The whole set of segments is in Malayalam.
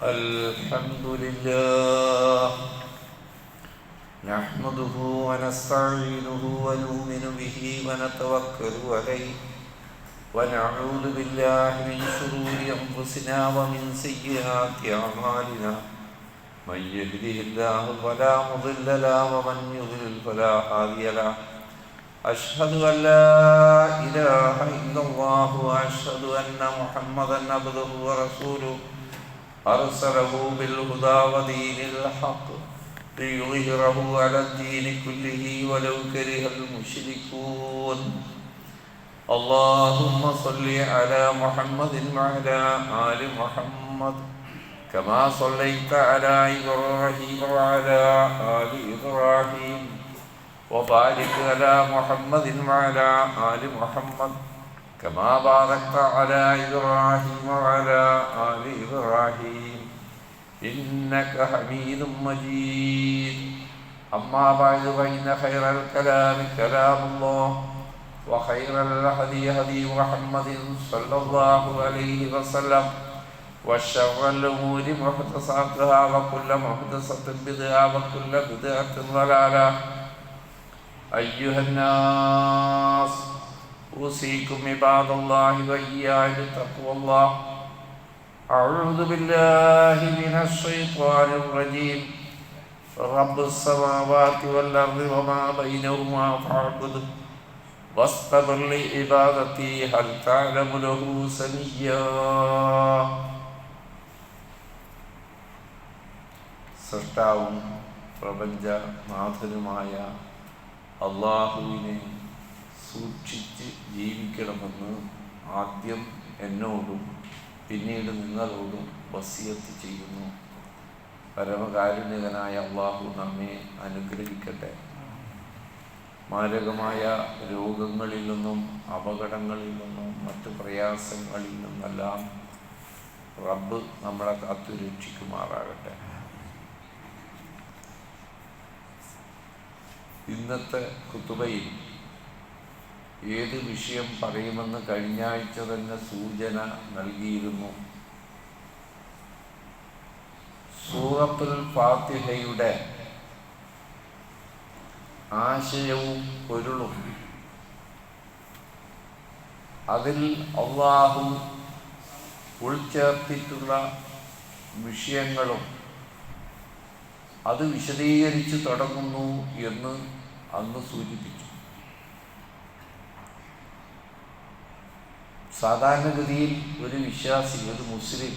الحمد لله نحمده ونستعينه ونؤمن به ونتوكل عليه ونعوذ بالله من شرور أنفسنا ومن سيئات أعمالنا من يهده الله فلا مضل له ومن يضلل فلا هادي له أشهد أن لا إله إلا الله وأشهد أن محمدا عبده ورسوله أرسله بالهدى ودين الحق ليظهره على الدين كله ولو كره المشركون اللهم صل على محمد وعلى آل محمد كما صليت على إبراهيم وعلى آل إبراهيم وبارك على محمد وعلى آل محمد كما باركت على إبراهيم وعلى آل إبراهيم إنك حميد مجيد أما بعد فإن خير الكلام كلام الله وخير الهدي هدي محمد صلى الله عليه وسلم وشر الأمور محدثاتها وكل محدثة بدعة وكل بدعة ضلالة أيها الناس أوصيكم عباد الله وإياي بتقوى الله أعوذ بالله من الشيطان الرجيم رب السماوات والأرض وما بينهما فاعبده واصطبر لعبادتي هل تعلم له سميا സൃഷ്ടാവും പ്രപഞ്ച നാഥനുമായ അള്ളാഹുവിനെ സൂക്ഷിച്ച് ജീവിക്കണമെന്ന് ആദ്യം എന്നോടും പിന്നീട് നിങ്ങളോടും വസിയത്ത് ചെയ്യുന്നു. പരമകാരുണ്യകനായ അള്ളാഹു നമ്മെ അനുഗ്രഹിക്കട്ടെ. മാരകമായ രോഗങ്ങളിൽ നിന്നും അപകടങ്ങളിൽ നിന്നും മറ്റു പ്രയാസങ്ങളിൽ നിന്നെല്ലാം റബ്ബ് നമ്മളെ കാത്തു രക്ഷിക്കുമാറാകട്ടെ. ഇന്നത്തെ ഖുതുബയിൽ ഏത് വിഷയം പറയുമെന്ന് കഴിഞ്ഞ ആഴ്ച തന്നെ സൂചന നൽകിയിരുന്നു. സൂറത്തുൽ ഫാത്തിഹയുടെ ആശയവും പൊരുളും അതിൽ അല്ലാഹു ഉൾച്ചേർത്തിട്ടുള്ള വിഷയങ്ങളും അത് വിശദീകരിച്ച് തുടങ്ങുന്നു എന്ന് അന്ന് സൂചിപ്പിച്ചു. സാധാരണഗതിയിൽ ഒരു വിശ്വാസി, ഒരു മുസ്ലിം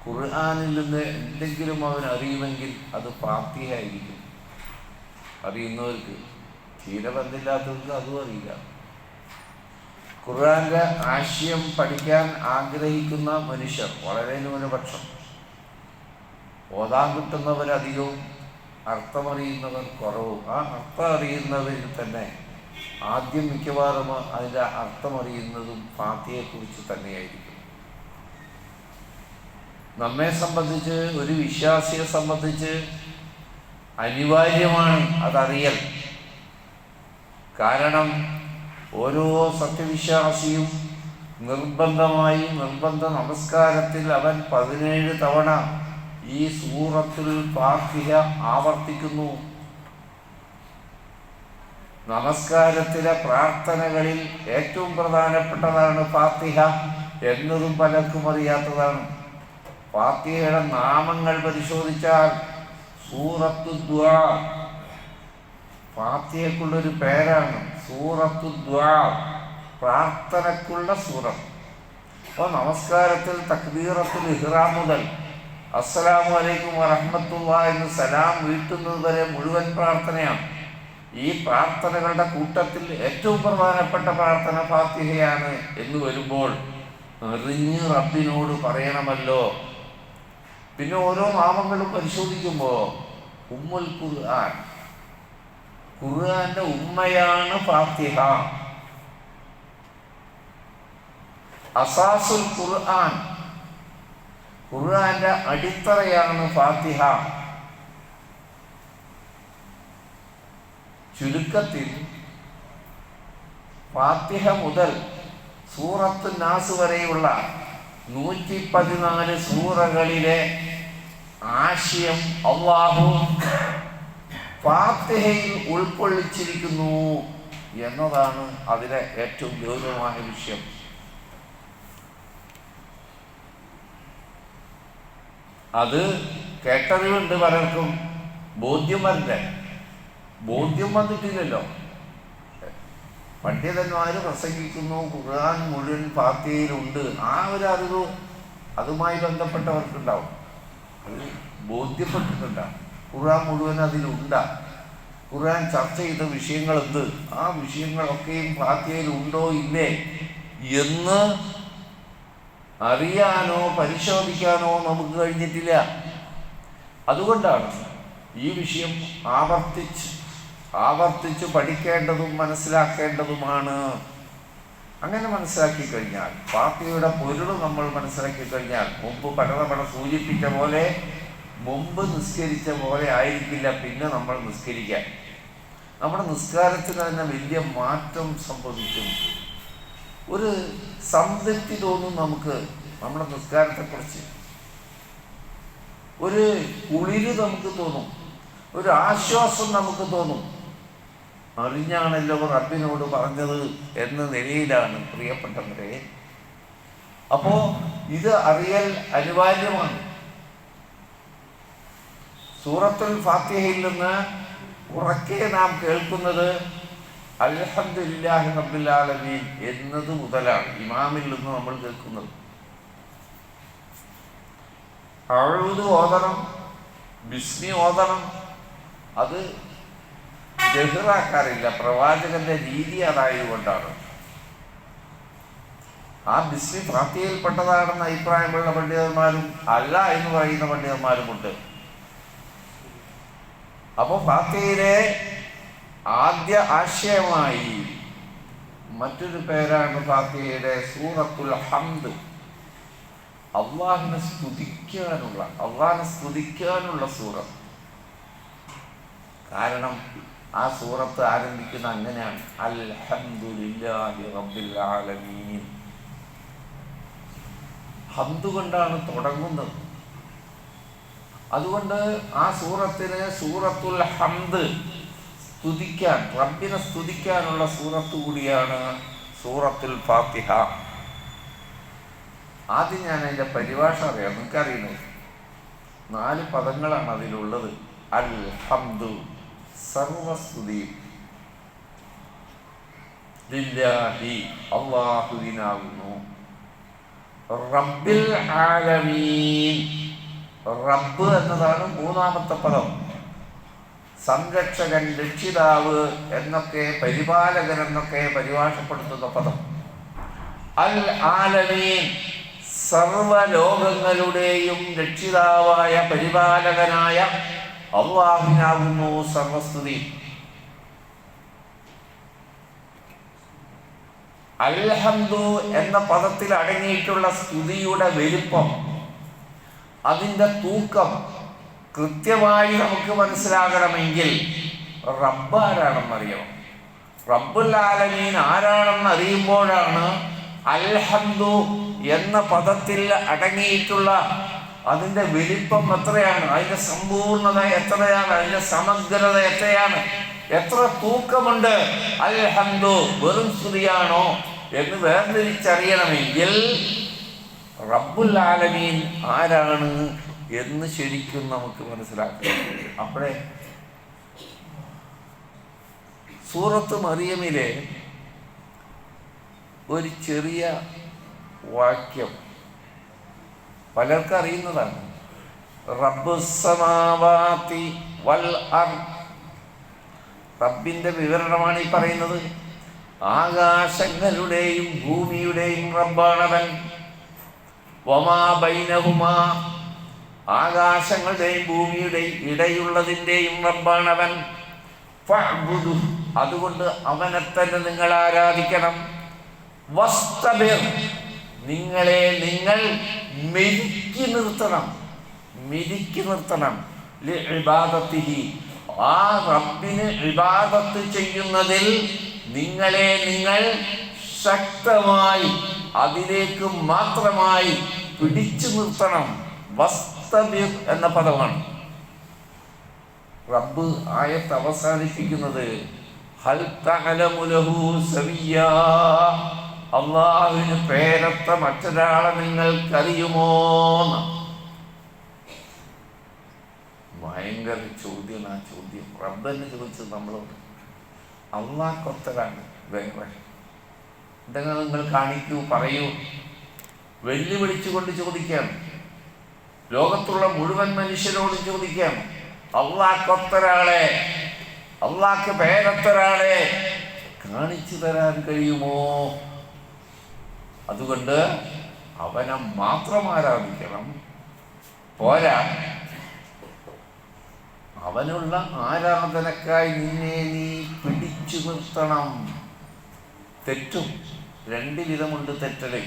ഖുർആനിൽ നിന്ന് എന്തെങ്കിലും അവൻ അറിയുമെങ്കിൽ അത് ഫാത്തിഹ ആയിരിക്കും. അറിയുന്നവർക്ക്, തീരെ ബന്ധമില്ലാത്തവർക്ക് അതും അറിയില്ല. ഖുർആന്റെ ആശയം പഠിക്കാൻ ആഗ്രഹിക്കുന്ന മനുഷ്യർ വളരെ ന്യൂനപക്ഷം. ഓതാൻ കിട്ടുന്നവരധികവും അർത്ഥമറിയുന്നവർ കുറവും. ആ അർത്ഥം അറിയുന്നവരിൽ തന്നെ ആദ്യം മിക്കവാറും അതിൻ്റെ അർത്ഥമറിയുന്നതും ഫാത്തിഹയെക്കുറിച്ച് തന്നെയായിരിക്കും. നമ്മെ സംബന്ധിച്ച്, ഒരു വിശ്വാസിയെ സംബന്ധിച്ച് അനിവാര്യമാണ് അതറിയൽ. കാരണം ഓരോ സത്യവിശ്വാസിയും നിർബന്ധ നമസ്കാരത്തിൽ അവൻ 17 തവണ ഈ സൂറത്തുൽ ഫാത്തിഹ ആവർത്തിക്കുന്നു. നമസ്കാരത്തിലെ പ്രാർത്ഥനകളിൽ ഏറ്റവും പ്രധാനപ്പെട്ടതാണ് ഫാത്തിഹ എന്നതും പലർക്കും അറിയാത്തതാണ്. ഫാത്തിഹയുടെ നാമങ്ങൾ പരിശോധിച്ചാൽ സൂറത്തു ദുആ, ഫാത്തിഹയ്ക്കുള്ളൊരു പേരാണ് സൂറത്തു ദുആ, പ്രാർത്ഥനക്കുള്ള സൂറത്ത്. അപ്പോൾ നമസ്കാരത്തിൽ തക്ബീറത്തുൽ ഇഹ്റാം മുതൽ അസ്സലാമു അലൈക്കും വറഹ്മത്തുള്ളാഹി എന്ന് സലാം വീട്ടുന്നത് വരെ മുഴുവൻ പ്രാർത്ഥനയാണ്. ഈ പ്രാർത്ഥനകളുടെ കൂട്ടത്തിൽ ഏറ്റവും പ്രധാനപ്പെട്ട പ്രാർത്ഥന ഫാത്തിഹയാണ് എന്ന് വരുമ്പോൾ അറിഞ്ഞ് റബ്ബിനോട് പറയണമല്ലോ. പിന്നെ ഓരോ നാമങ്ങളും പരിശോധിക്കുമ്പോൾ ഉമ്മുൽ ഖുർആൻ, ഖുർആന്റെ ഉമ്മയാണ് ഫാത്തിഹ. അസാസുൽ ഖുർആൻ, ഖുർആന്റെ അടിത്തറയാണ് ഫാത്തിഹ. ചുരുക്കത്തിൽ ഫാത്തിഹ മുതൽ സൂറത്തു നാസ് വരെയുള്ള 114 സൂറകളിലെ ആശയം അല്ലാഹു ഫാത്തിഹയിൽ ഉൾക്കൊള്ളിച്ചിരിക്കുന്നു എന്നതാണ് അതിലെ ഏറ്റവും ഗൗരവമായ വിഷയം. അത് കേട്ടറിവുണ്ട് പലർക്കും, ബോധ്യം വന്നിട്ടില്ലല്ലോ. പണ്ഡിതന്മാർ പ്രസംഗിക്കുന്നു ഖുർആൻ മുഴുവൻ ഫാത്തിഹയിലുണ്ട്, ആ ഒരു അറിവ് അതുമായി ബന്ധപ്പെട്ടവർക്കുണ്ടാവും. അത് ബോധ്യപ്പെട്ടിട്ടുണ്ടാവും ഖുർആൻ മുഴുവൻ അതിലുണ്ട്. ഖുർആൻ ചർച്ച ചെയ്ത വിഷയങ്ങൾ എന്ത്, ആ വിഷയങ്ങളൊക്കെയും ഫാത്തിഹയിൽ ഉണ്ടോ ഇല്ലേ എന്ന് അറിയാനോ പരിശോധിക്കാനോ നമുക്ക് കഴിഞ്ഞിട്ടില്ല. അതുകൊണ്ടാണ് ഈ വിഷയം ആവർത്തിച്ച് പഠിക്കേണ്ടതും മനസ്സിലാക്കേണ്ടതുമാണ്. അങ്ങനെ മനസ്സിലാക്കി കഴിഞ്ഞാൽ, ഫാത്തിഹയുടെ പൊരുൾ നമ്മൾ മനസ്സിലാക്കി കഴിഞ്ഞാൽ, മുമ്പ് പലതവണ സൂചിപ്പിച്ച പോലെ, മുമ്പ് നിസ്കരിച്ച പോലെ ആയിരിക്കില്ല പിന്നെ നമ്മൾ നിസ്കരിക്കാൻ. നമ്മുടെ നിസ്കാരത്തിന് തന്നെ വലിയ മാറ്റം സംഭവിക്കും. ഒരു സംതൃപ്തി തോന്നും നമുക്ക് നമ്മുടെ നിസ്കാരത്തെക്കുറിച്ച്, ഒരു കുളിര് നമുക്ക് തോന്നും, ഒരു ആശ്വാസം നമുക്ക് തോന്നും. അറിഞ്ഞാണല്ലോ റബ്ബിനോട് പറഞ്ഞത് എന്ന നിലയിലാണ് പ്രിയപ്പെട്ടവരെ. അപ്പോ ഇത് അറിയൽ അനിവാര്യമാണ്. സൂറത്തുൽ ഫാത്തിഹയിൽ നിന്ന് ഉറക്കെ നാം കേൾക്കുന്നത് അൽഹംദുലില്ലാഹി റബ്ബിൽ ആലമീൻ എന്നത് മുതലാണ് ഇമാമിൽ നിന്ന് നമ്മൾ കേൾക്കുന്നത്. അഊദ് ഓതണം, ബിസ്മി ഓതണം. അത് ജഹ്റാക്കാറില്ല, പ്രവാചകന്റെ രീതി അതായതുകൊണ്ടാണ്. ആ ബിസ്മി ഫാത്തിഹയിൽപ്പെട്ടതാണെന്ന് അഭിപ്രായമുള്ള പണ്ഡിതന്മാരും അല്ല എന്ന് പറയുന്ന പണ്ഡിതന്മാരുമുണ്ട്. അപ്പോൾ ഫാത്തിഹയിലെ ആദ്യ ആശയമായി മറ്റൊരു പേരാണ് ഫാത്തിഹയുടെ സൂറത്തുൽ ഹംദ്. അള്ളാഹിനെ സ്തുതിക്കാനുള്ള സൂറത്ത്. കാരണം ആ സൂറത്ത് ആരംഭിക്കുന്ന അങ്ങനെയാണ്, അൽഹംദുലില്ലാഹി റബ്ബിൽ ആലമീൻ. ഹംദ് കൊണ്ടാണ് തുടങ്ങുന്നത്. അതുകൊണ്ട് ആ സൂറത്തിന് സൂറത്തുൽ ഹംദ്, സ്തുതിക്കാൻ, റബ്ബിനെ സ്തുതിക്കാനുള്ള സൂറത്ത് കൂടിയാണ് സൂറത്തുൽ ഫാത്തിഹ. ആദ്യം ഞാൻ അതിൻ്റെ പരിഭാഷ അറിയാം, നിങ്ങൾക്കറിയുന്നത് 4 പദങ്ങളാണ് അതിലുള്ളത്. അൽ ഹംദു, സർവസ്തുതി, ലില്ലാഹി, അല്ലാഹുവിനാകുന്നു, റബ്ബിൽ ആലമീൻ, റബ്ബ് എന്നതാണ് 3ാമത്തെ പദം. സംരക്ഷകൻ, രക്ഷിതാവ് എന്നൊക്കെ, പരിപാലകൻ എന്നൊക്കെ പരിഭാഷപ്പെടുത്തുന്ന പദം. അൽ ആലമീൻ, സർവലോകങ്ങളുടെയും രക്ഷിതാവായ പരിപാലകനായ അല്ലാഹുവിനാകുന്നു സർവസ്തുതി. അൽഹംദു എന്ന പദത്തിൽ അടങ്ങിയിട്ടുള്ള സ്തുതിയുടെ വലിപ്പം, അതിൻ്റെ തൂക്കം കൃത്യമായി നമുക്ക് മനസ്സിലാകണമെങ്കിൽ റബ്ബ് ആരാണെന്നറിയണം. റബ്ബുൽ ആലമീൻ ആരാണെന്ന് അറിയുമ്പോഴാണ് അൽഹംദു എന്ന പദത്തിൽ അടങ്ങിയിട്ടുള്ള അതിൻ്റെ വലിപ്പം എത്രയാണ്, അതിൻ്റെ സമ്പൂർണത എത്രയാണ്, അതിൻ്റെ സമഗ്രത എത്രയാണ്, എത്ര തൂക്കമുണ്ട്. അൽഹംദു വെറും സ്തുതിയാണോ എന്ന് വേർതിരിച്ചറിയണമെങ്കിൽ റബ്ബുൽ ആലമീൻ ആരാണ് എന്ന് ശരിക്കും നമുക്ക് മനസ്സിലാക്കണം. അപ്പോഴേ സൂറത്ത് മറിയമിലെ ഒരു ചെറിയ വാക്യം പലർക്കും അറിയുന്നതാണ്. റബ്ബുസ്സമാവാതി വൽ അർദ്, റബ്ബിൻ്റെ വിവരണമാണ് ഈ പറയുന്നത്. ആകാശങ്ങളുടെയും ഭൂമിയുടെയും റബ്ബാണവൻ. വമാ ബൈനഹുമാ, ആകാശങ്ങളുടെയും ഭൂമിയുടെയും ഇടയുള്ളതിൻ്റെയും റബ്ബാണവൻ. ഫഅ്ബുദു, അതുകൊണ്ട് അവനെ തന്നെ നിങ്ങൾ ആരാധിക്കണം. വസ്തബിർ, നിങ്ങളെ നിങ്ങൾ മെരുക്കി നിർത്തണം. ലിഇബാദത്തിഹി, ആ റബ്ബിന് ഇബാദത്ത് ചെയ്യുന്നതിൽ നിങ്ങളെ നിങ്ങൾ ശക്തമായി അതിലേക്ക് മാത്രമായി പിടിച്ചു നിർത്തണം. ഫസ്തബിർ എന്ന പദമാണ്. റബ്ബ് ആയത്ത് അവസാനിപ്പിക്കുന്നത് ഹൽ തഅലമു ലഹു സവിയ്യാ, അള്ളാഹുവിന് പേരൊത്ത മറ്റൊരാളെ നിങ്ങൾക്കറിയുമോ? ഭയങ്കര ചോദ്യം. ആ ചോദ്യം റബ്ബെന്ന് ചോദിച്ചത് നമ്മളോട്. അള്ളാഹ്ക്കൊത്തരാണ് വേറെ എന്തെങ്കിലും നിങ്ങൾ കാണിക്കൂ, പറയൂ. വെല്ലുവിളിച്ചുകൊണ്ട് ചോദിക്കാം. ലോകത്തുള്ള മുഴുവൻ മനുഷ്യരോടും ചോദിക്കാം, അള്ളാഹ്ക്കൊത്തൊരാളെ, അള്ളാഹ്ക്ക് പേരൊത്തൊരാളെ കാണിച്ചു തരാൻ കഴിയുമോ? അതുകൊണ്ട് അവനെ മാത്രം ആരാധിക്കണം പോരാ, അവനുള്ള ആരാധനക്കായി നിന്നെ നീ പിടിച്ചു നിർത്തണം. തെറ്റും രണ്ട് വിധമുണ്ട് തെറ്റല്,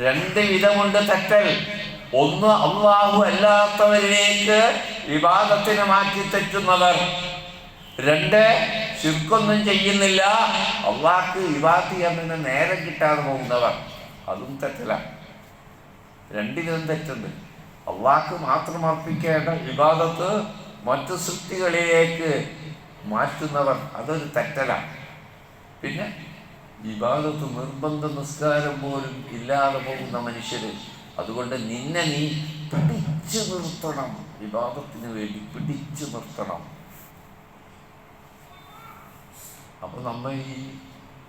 രണ്ട് വിധമുണ്ട് തെറ്റൽ. ഒന്ന്, അള്ളാഹു അല്ലാത്തവരിലേക്ക് ഇബാദത്തിനെ മാറ്റി തെറ്റുന്നവർ. രണ്ട്, ശിർക്കൊന്നും ചെയ്യുന്നില്ല, അള്ളാഹ്ക്ക് ഇബാദത്ത് ചെയ്യാൻ നേരം കിട്ടാതെ പോകുന്നവർ. അതും തെറ്റല. രണ്ടിലും തെറ്റുണ്ട്. അള്ളാഹ്ക്ക് മാത്രം അർപ്പിക്കേണ്ട ഇബാദത്ത് മറ്റു സൃഷ്ടികളിലേക്ക് മാറ്റുന്നവർ, അതൊരു തെറ്റലാണ്. പിന്നെ ഇബാദത്ത് നിർബന്ധ നിസ്കാരം പോലും ഇല്ലാതെ പോകുന്ന മനുഷ്യര്. അതുകൊണ്ട് നിന്നെ നീ പിടിച്ചു നിർത്തണം, ഇബാദത്തിന് വേണ്ടി പിടിച്ചു നിർത്തണം. അപ്പൊ നമ്മൾ ഈ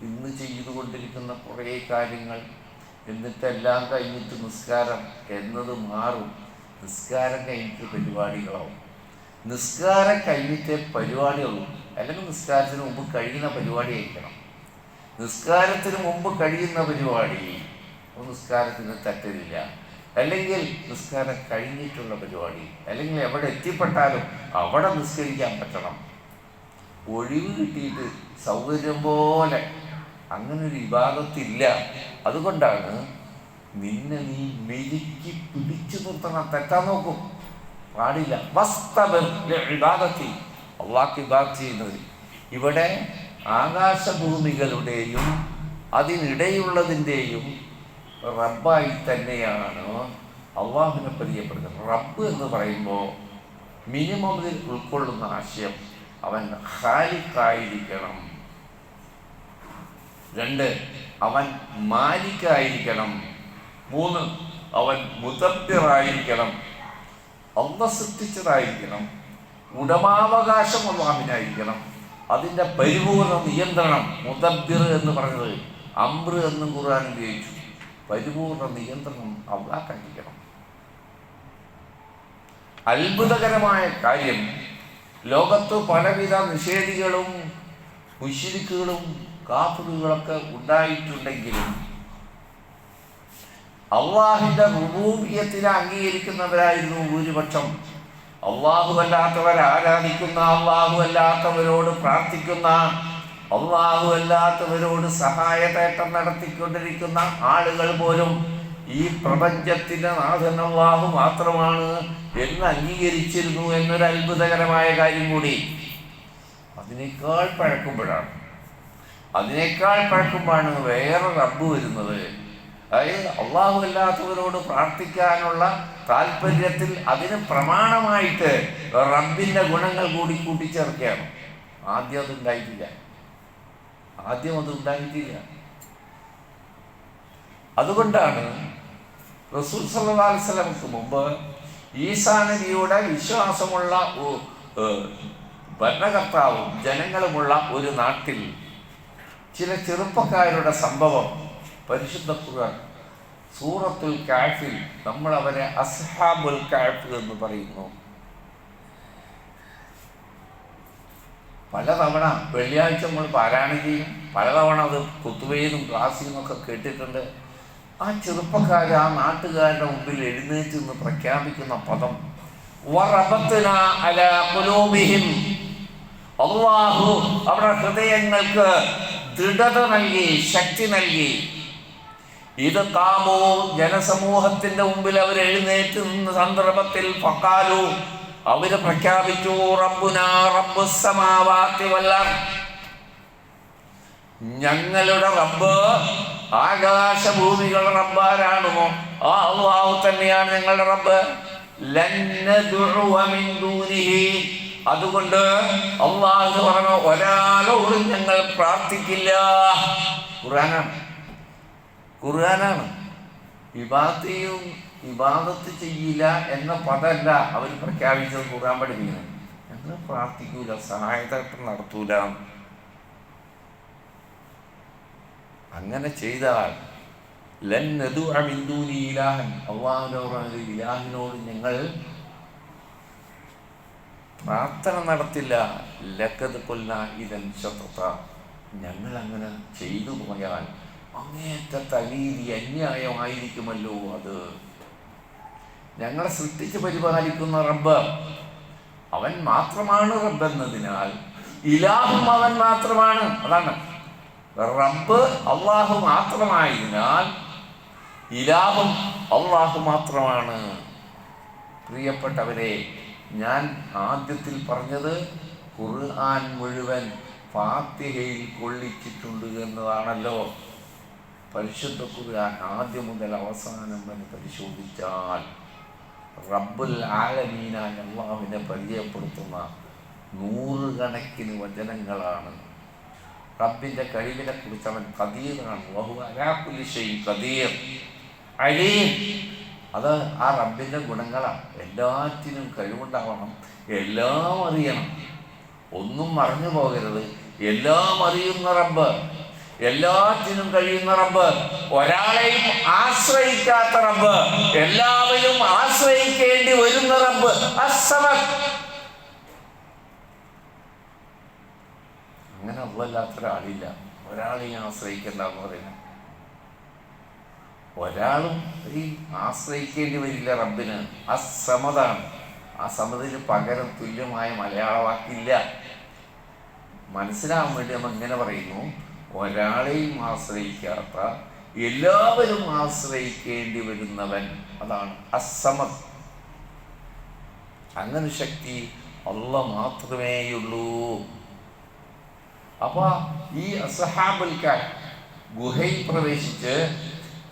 ഇന്ന് ചെയ്തുകൊണ്ടിരിക്കുന്ന കുറേ കാര്യങ്ങൾ, എന്നിട്ടെല്ലാം കഴിഞ്ഞിട്ട് നിസ്കാരം എന്നത് മാറും. നിസ്കാരം കഴിഞ്ഞിട്ട് പരിപാടികളാവും. നിസ്കാരം കഴിഞ്ഞിട്ടേ പരിപാടിയുള്ളൂ. അല്ലെങ്കിൽ നിസ്കാരത്തിന് മുമ്പ് കഴിയുന്ന പരിപാടി ആയിരിക്കണം. നിസ്കാരത്തിന് മുമ്പ് കഴിയുന്ന പരിപാടി നിസ്കാരത്തിന് തെറ്റില്ല. അല്ലെങ്കിൽ നിസ്കാരം കഴിഞ്ഞിട്ടുള്ള പരിപാടി, അല്ലെങ്കിൽ എവിടെ എത്തിപ്പെട്ടാലും അവിടെ നിസ്കരിക്കാൻ പറ്റണം. ഒഴിവ് കിട്ടിയിട്ട് സൗകര്യം പോലെ അങ്ങനൊരു ഇബാദത്തില്ല. അതുകൊണ്ടാണ് നിന്നെ നീ മെരുക്കി പിടിച്ചു നിർത്തണം. തെറ്റാൻ നോക്കും പാടില്ല. ഇബാദത്തി, അള്ളാഹ്ക്ക് ഇബാദത്ത് ചെയ്യുന്നത്. ഇവിടെ ആകാശഭൂമികളുടെയും അതിനിടയുള്ളതിൻ്റെയും റബ്ബായി തന്നെയാണ് അള്ളാഹുവിനെ പ്രിയപ്പെടുന്നത്. റബ്ബ് എന്ന് പറയുമ്പോൾ മിനിമമിൽ ഉൾക്കൊള്ളുന്ന ആശയം അവൻ ഖാലിഖായിരിക്കണം. രണ്ട്, അവൻ മാലിക്കായിരിക്കണം. മൂന്ന്, അവൻ മുദബ്ബിറായിരിക്കണം, അള്ളാഹ് സൃഷ്ടിച്ചതായിരിക്കണം. ഉടമാവകാശം അള്ളാഹുവിനായിരിക്കണം. അതിൻ്റെ പരിപൂർണ നിയന്ത്രണം. മുദബ്ബിർ എന്ന് പറഞ്ഞത് അംറ് എന്നും ഖുർആൻ ഉപയോഗിച്ചു. പരിപൂർണ നിയന്ത്രണം അള്ളാഹ്ക്കായിരിക്കണം. അത്ഭുതകരമായ കാര്യം, ലോകത്ത് പലവിധ നിഷേധികളും മുശ്രിക്കുകളും കാഫിറുകളൊക്കെ ഉണ്ടായിട്ടുണ്ടെങ്കിലും അള്ളാഹിന്റെ റുബൂബിയ്യത്തിനെ അംഗീകരിക്കുന്നവരായിരുന്നു ഭൂരിപക്ഷം. അള്ളാഹു അല്ലാത്തവർ ആരാധിക്കുന്ന, അള്ളാഹു അല്ലാത്തവരോട് പ്രാർത്ഥിക്കുന്ന, അള്ളാഹു അല്ലാത്തവരോട് സഹായതേട്ടം നടത്തിക്കൊണ്ടിരിക്കുന്ന ആളുകൾ പോലും ഈ പ്രപഞ്ചത്തിന്റെ നാഥൻ അള്ളാഹു മാത്രമാണ് എന്ന് അംഗീകരിച്ചിരുന്നു എന്നൊരു അത്ഭുതകരമായ കാര്യം കൂടി. അതിനേക്കാൾ പഴക്കുമ്പോഴാണ് വേറെ റബ്ബ് വരുന്നത്. അതായത് അള്ളാഹു അല്ലാത്തവരോട് പ്രാർത്ഥിക്കാനുള്ള താല്പര്യത്തിൽ അതിന് പ്രമാണമായിട്ട് റബ്ബിന്റെ ഗുണങ്ങൾ കൂടി കൂട്ടിച്ചേർക്കുകയാണ്. ആദ്യം അതുണ്ടായിട്ടില്ല. അതുകൊണ്ടാണ് റസൂൽ സല്ലല്ലാഹു അലൈഹി വസല്ലമക്ക് മുമ്പ് ഈസാ നബിയുടെ വിശ്വാസമുള്ള ഭരണകർത്താവും ജനങ്ങളുമുള്ള ഒരു നാട്ടിൽ ചില ചെറുപ്പക്കാരുടെ സംഭവം പരിശുദ്ധ ഖുർആൻ സൂറത്തുൽ കഹ്ഫിൽ നമ്മൾ അവരെ അസ്ഹാബുൽ കഹ്ഫ് എന്ന് പറയുന്നു. പലതവണ വെള്ളിയാഴ്ച നമ്മൾ പാരായണം ചെയ്യും, പലതവണ അത് കുത്തുബയിലും ക്ലാസ്സിൽ നിന്നൊക്കെ കേട്ടിട്ടുണ്ട്. ആ ചെറുപ്പക്കാർ ആ നാട്ടുകാരുടെ മുമ്പിൽ എഴുന്നേറ്റ് നിന്ന് പ്രഖ്യാപിക്കുന്ന പദം വറബത്നാ അലാ ഖുലൂബിഹിം, അല്ലാഹു അവരുടെ ഹൃദയങ്ങൾക്ക് ദൃഢത നൽകി, ശക്തി നൽകി. ഇത് കാമോ, ജനസമൂഹത്തിന്റെ മുമ്പിൽ അവർ എഴുന്നേറ്റ് നിന്ന സന്ദർഭത്തിൽ ഫഖാലു, അവര് പ്രഖ്യാപിച്ചു, റബ്ബുനാ റബ്ബുസ് സമാവാതി വൽ അർദ്, ഞങ്ങളുടെ റബ്ബ് ആകാശഭൂമികളുടെ റബ്ബാരാണോ ആ അല്ലാഹു തന്നെയാണ് ഞങ്ങളുടെ റബ്ബ്. ലൻ നദ്ഉവ മിൻ ദൂനിഹി, അതുകൊണ്ട് അല്ലാഹു പറഞ്ഞു ഒരാളോടും ഞങ്ങൾ പ്രാർത്ഥിക്കില്ല. ഖുർആനാണ്. ഇബാദത്ത് ചെയ്യില്ല എന്ന പദമല്ല അവർ പ്രഖ്യാപിച്ചത്. ഖുർആൻ പഠിപ്പിക്കുന്നത് ഞങ്ങൾ പ്രാർത്ഥിക്കൂല, സഹായതട്ടം നടത്തൂല. അങ്ങനെ ചെയ്താൽ ലൻ നദ്ഉവ മിൻ ദൂനി ഇലാഹൻ, അല്ലാഹുവിനോട് ഇലാഹിനോട് ഞങ്ങൾ പ്രാർത്ഥന നടത്തില്ല. ലഖദ് ഖുൽനാ ഇദൻ ശതത, ഞങ്ങൾ അങ്ങനെ ചെയ്തു പോയാൽ അങ്ങേയറ്റത്തെ അനീതി അന്യായമായിരിക്കുമല്ലോ. അത് ഞങ്ങളെ സൃഷ്ടിച്ച് പരിപാലിക്കുന്ന റബ്ബ് അവൻ മാത്രമാണ് റബ്ബ് എന്നതിനാൽ ഇലാഹും അവൻ മാത്രമാണ്. അതാണ് റബ്ബ് അള്ളാഹു മാത്രമായതിനാൽ ഇലാഹും അള്ളാഹു മാത്രമാണ്. പ്രിയപ്പെട്ടവരെ, ഞാൻ ആദ്യത്തിൽ പറഞ്ഞത് ഖുർആൻ മുഴുവൻ ഫാത്തിഹയിൽ കൊള്ളിച്ചിട്ടുണ്ട് എന്നതാണല്ലോ. പരിശുദ്ധ ഖുർആൻ ആദ്യം മുതൽ അവസാനം വരെ പരിശോധിച്ചാൽ റബ്ബുൽ ആലമീനായ അല്ലാഹുവിനെ പരിചയപ്പെടുത്തുന്ന നൂറുകണക്കിന് വചനങ്ങളാണ്. റബ്ബിൻ്റെ കഴിവിനെ കുറിച്ച് അവൻ ഖദീറാണ്. വഹുവ അലാ കുല്ലി ഷൈഇൻ ഖദീർ അലീം. അത് ആ റബ്ബിൻ്റെ ഗുണങ്ങളാണ്. എല്ലാറ്റിനും കഴിവുണ്ടാവണം, എല്ലാം അറിയണം, ഒന്നും മറഞ്ഞു പോകരുത്. എല്ലാം അറിയുന്ന റബ്ബ്, എല്ലാറ്റിനും കഴിയുന്ന റബ്ബ്, ഒരാളെയും ആശ്രയിക്കാത്ത റബ്ബ്, എല്ലാവരും ആശ്രയിക്കേണ്ടി വരുന്ന റബ്ബ് അസ്സമദ്. അങ്ങനെ അല്ലാത്തൊരാളില്ല. ഒരാളെയും ആശ്രയിക്കേണ്ട എന്ന് പറയുന്നത്. ഒരാളും ഈ ആശ്രയിക്കേണ്ടി വരില്ല റബ്ബിന്. അസ്സമദാണ്. ആ സമതിന് പകരം തുല്യമായ മലയാള വാക്കില്ല. മനസ്സിലാവാൻ വേണ്ടി നമ്മൾ ഇങ്ങനെ പറയുന്നു, ഒരാളെയും ആശ്രയിക്കാത്ത എല്ലാവരും ആശ്രയിക്കേണ്ടി വരുന്നവൻ, അതാണ് അസ്സമദ്. അങ്ങനെ ശക്തി അല്ലാഹ് മാത്രമേയുള്ളൂ. അപ്പൊ ഈ അസ്ഹാബുൽ കഹ്ഫ് ഗുഹയിൽ പ്രവേശിച്ച്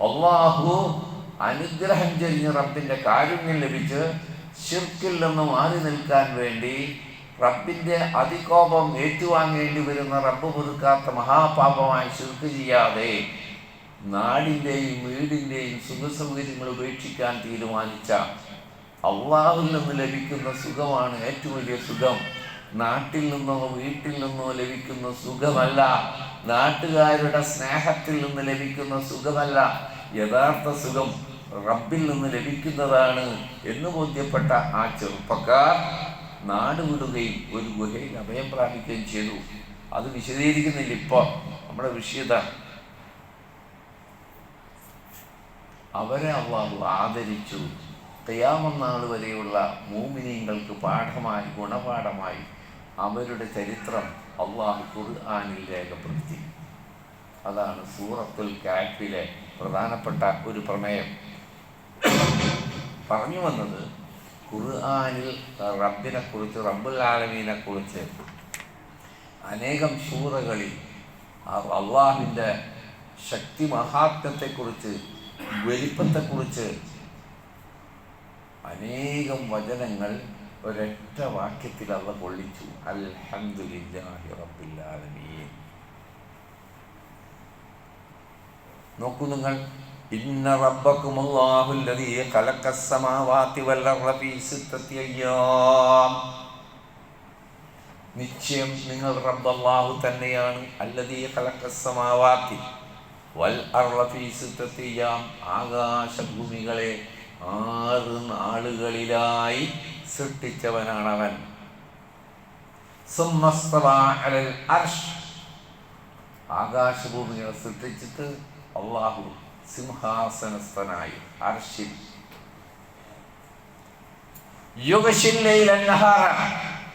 അല്ലാഹു അനുഗ്രഹം ചൊരിഞ്ഞ് റബ്ബിന്റെ കാരുണ്യം ലഭിച്ച് ശിർക്കിൽ നിന്ന് മാറി നിൽക്കാൻ വേണ്ടി റബ്ബിന്റെ അതികോപം ഏറ്റുവാങ്ങേണ്ടി വരുന്ന റബ്ബ് പൊറുക്കാത്ത മഹാപാപമായി ശിർക്ക് ചെയ്യാതെ നാടിൻ്റെയും വീടിൻ്റെയും സുഖസൗകര്യങ്ങൾ ഉപേക്ഷിക്കാൻ തീരുമാനിച്ച അല്ലാഹുവിൽ നിന്ന് ലഭിക്കുന്ന സുഖമാണ് ഏറ്റവും വലിയ സുഖം. നാട്ടിൽ നിന്നോ വീട്ടിൽ നിന്നോ ലഭിക്കുന്ന സുഖമല്ല, നാട്ടുകാരുടെ സ്നേഹത്തിൽ നിന്ന് ലഭിക്കുന്ന സുഖമല്ല. യഥാർത്ഥ സുഖം റബ്ബിൽ നിന്ന് ലഭിക്കുന്നതാണ് എന്ന് ബോധ്യപ്പെട്ട ആ ചെറുപ്പക്കാർ നാട് വിടുകയും ഒരു ഗുഹയിൽ അഭയം പ്രാപിക്കുകയും ചെയ്തു. അത് വിശദീകരിക്കുന്നില്ല ഇപ്പോൾ, നമ്മുടെ വിഷയത. അവരെ അല്ലാഹു ആദരിച്ചു. ഖിയാമത്ത് നാൾ വരെയുള്ള മുഅ്മിനീങ്ങൾക്ക് പാഠമായി, ഗുണപാഠമായി അവരുടെ ചരിത്രം അല്ലാഹു ഖുർആനിൽ രേഖപ്പെടുത്തി. അതാണ് സൂറത്തുൽ കഹ്ഫിലെ പ്രധാനപ്പെട്ട ഒരു പ്രമേയം. പറഞ്ഞു വന്നത്, ഖുർആനിൽ റബ്ബിനെ കുറിച്ച്, റബ്ബുൽ ആലമീനെ കുറിച്ച് അനേകം സൂറകളിൽ അള്ളാഹുവിൻ്റെ ശക്തി മഹാത്മ്യത്തെക്കുറിച്ച്, വലിപ്പത്തെക്കുറിച്ച് അനേകം വചനങ്ങൾ ഒരൊറ്റ വാക്യത്തിൽ അള്ളാഹ് കൊള്ളിച്ചു. അൽഹംദുലില്ലാഹി റബ്ബിൽ ആലമീൻ. നോക്കൂ നിങ്ങൾ, ഇന്ന റബ്ബക്കുമുല്ലാഹു അല്ലദീ ഖലഖസ് സമാവാതി വൽ അർള ഫീ സിത്തത്തി അയ്യാം. നിശ്ചയം നിങ്ങൾ റബ്ബ് അല്ലാഹു തന്നെയാണ്. അല്ലദീ ഖലഖസ് സമാവാതി വൽ അർള ഫീ സിത്തത്തി അയ്യാം. ആകാശഭൂമികളെ 6 നാളുകളിലായി സൃഷ്ടിച്ചവനാണവൻ. സുമ്മസ്തവാ അലൽ അർശ്. ആകാശഭൂമികളെ സൃഷ്ടിച്ചിട്ട് അല്ലാഹു സിംഹാസനസ്ഥനായി അർശിൽ. യുഗ്ശിൽ ലൈല നഹാറ.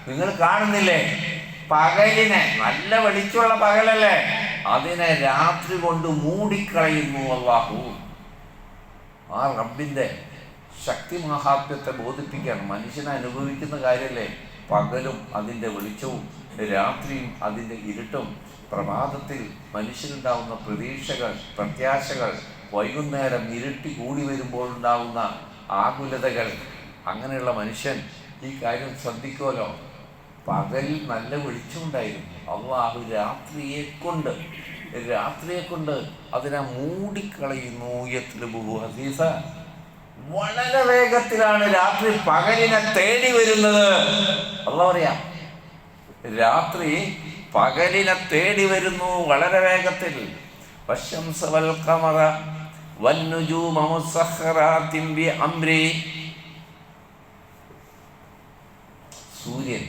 നിങ്ങൾ കാണുന്നില്ലേ പകലിനെ, നല്ല വെളിച്ചമുള്ള പകലല്ലേ, അതിനെ രാത്രി കൊണ്ട് മൂടിക്കളയുന്നു അല്ലാഹു. ആ റബ്ബിന്റെ ശക്തി മഹാത്മ്യത്തെ ബോധിപ്പിക്കുകയാണ്. മനുഷ്യനെ അനുഭവിക്കുന്ന കാര്യമല്ലേ പകലും അതിൻ്റെ വെളിച്ചവും രാത്രിയും അതിൻ്റെ ഇരുട്ടും. പ്രഭാതത്തിൽ മനുഷ്യനുണ്ടാവുന്ന പ്രതീക്ഷകൾ, പ്രത്യാശകൾ, വൈകുന്നേരം ഇരുട്ടി കൂടി വരുമ്പോൾ ഉണ്ടാവുന്ന ആകുലതകൾ, അങ്ങനെയുള്ള മനുഷ്യൻ ഈ കാര്യം ശ്രദ്ധിക്കുമല്ലോ. പകലിൽ നല്ല വെളിച്ചമുണ്ടായിരുന്നു. അല്ലാഹു രാത്രിയെ കൊണ്ട് അതിനെ മൂടിക്കളയുന്നു. ഹദീസ വളരെ വേഗത്തിലാണ് രാത്രി പകലിനെ തേടി വരുന്നത്. അല്ലാഹു പറയാ, രാത്രി പകലിനെ തേടി വരുന്നു വളരെ വേഗത്തിൽ. വശംസ വൽ ഖമറ വന്നുജൂമ മുസഖറാത്തിൻ ബിഅംരി. സൂര്യൻ,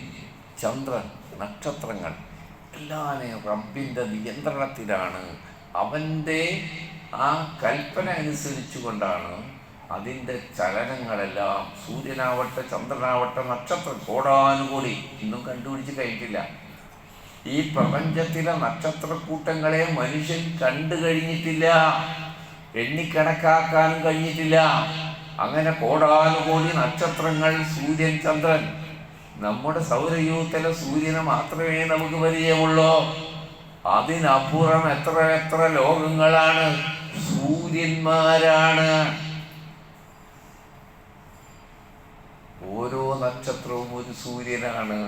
ചന്ദ്രൻ, നക്ഷത്രങ്ങൾ എല്ലാവരെയും റബ്ബിൻ്റെ നിയന്ത്രണത്തിലാണ്. അവൻ്റെ ആ കൽപ്പന അനുസരിച്ചു കൊണ്ടാണ് അതിൻ്റെ ചലനങ്ങളെല്ലാം. സൂര്യനാവട്ടെ, ചന്ദ്രനാവട്ടെ, നക്ഷത്രം കോടാനുകൂടി ഇന്നും കണ്ടുപിടിച്ച് കഴിഞ്ഞിട്ടില്ല. ഈ പ്രപഞ്ചത്തിലെ നക്ഷത്രക്കൂട്ടങ്ങളെ മനുഷ്യൻ കണ്ടു കഴിഞ്ഞിട്ടില്ല, എണ്ണിക്കണക്കാക്കാനും കഴിഞ്ഞിട്ടില്ല. അങ്ങനെ കോടാനുകൂടി നക്ഷത്രങ്ങൾ, സൂര്യൻ, ചന്ദ്രൻ. നമ്മുടെ സൗരയൂഥത്തിലെ സൂര്യനെ മാത്രമേ നമുക്ക് പരിചയമുള്ളൂ. അതിനപ്പുറം എത്ര എത്ര ലോകങ്ങളാണ്, സൂര്യന്മാരാണ്. ഓരോ നക്ഷത്രവും ഒരു സൂര്യനാണ്.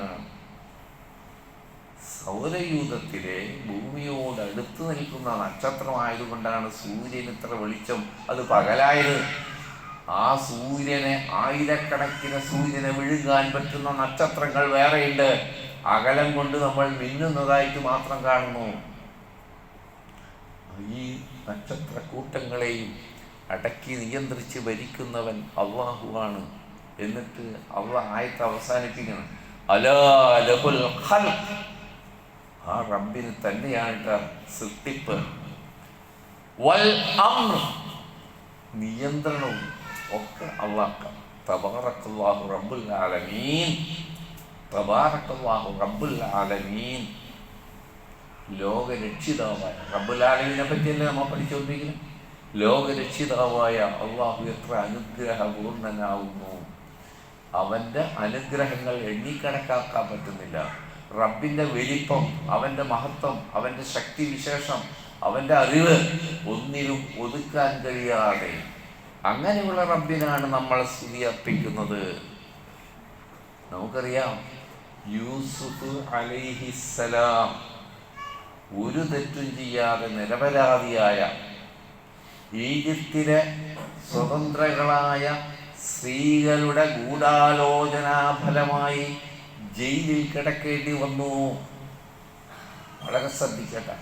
സൗരയൂഥത്തിലെ ഭൂമിയോട് അടുത്ത് നിൽക്കുന്ന നക്ഷത്രമായതുകൊണ്ടാണ് സൂര്യൻ ഇത്ര വെളിച്ചം. അത് പകലായത്. ആ സൂര്യനെ, ആയിരക്കണക്കിന് സൂര്യനെ വിഴുങ്ങാൻ പറ്റുന്ന നക്ഷത്രങ്ങൾ വേറെയുണ്ട്. അകലം കൊണ്ട് നമ്മൾ മിന്നുന്നതായിട്ട് മാത്രം കാണുന്നു. ഈ നക്ഷത്രക്കൂട്ടങ്ങളെയും അടക്കി നിയന്ത്രിച്ച് ഭരിക്കുന്നവൻ അല്ലാഹുവാണ്. എന്നിട്ട് അല്ലാഹ് ആയത്ത് അവസാനിപ്പിക്കണം, അലാ ലഹുൽ ഖൽഖ്. ആ റബ്ബിന് തന്നെയാണ് സൃഷ്ടിപ്പ്, വൽ അംർ, നിയന്ത്രണവും ഒക്കെ അല്ലാഹ്. തബാറക്കല്ലാഹു റബ്ബുൽ ആലമീൻ, തബാറക്കല്ലാഹു റബ്ബുൽ ആലമീൻ. ലോകരക്ഷിതാവായ റബ്ബുൽ ആലമീനെ പറ്റിയല്ലേ നമ്മൾ പഠിച്ചുകൊണ്ടിരിക്കുന്നത്. ലോകരക്ഷിതാവായ അല്ലാഹു എത്ര അനുഗ്രഹപൂർണനാവുന്നു. അവൻ്റെ അനുഗ്രഹങ്ങൾ എണ്ണിക്കണക്കാക്കാൻ പറ്റുന്നില്ല. റബ്ബിൻ്റെ വലിപ്പം, അവൻ്റെ മഹത്വം, അവൻ്റെ ശക്തി വിശേഷം, അവൻ്റെ അറിവ് ഒന്നിലും ഒതുക്കാൻ കഴിയാതെ അങ്ങനെയുള്ള റബ്ബിനാണ് നമ്മൾ സ്തുതി അർപ്പിക്കുന്നത്. നമുക്കറിയാം, യൂസുഫ് അലൈഹിസ്സലാം ഒരു തെറ്റും ചെയ്യാതെ നിരപരാധിയായ ഈജിപ്തിലെ സ്വതന്ത്രകളായ സ്ത്രീകളുടെ ഗൂഢാലോചനാഫലമായി ജയിലിൽ കിടക്കേണ്ടി വന്നു. വളരെ ശ്രദ്ധിക്കട്ടെ.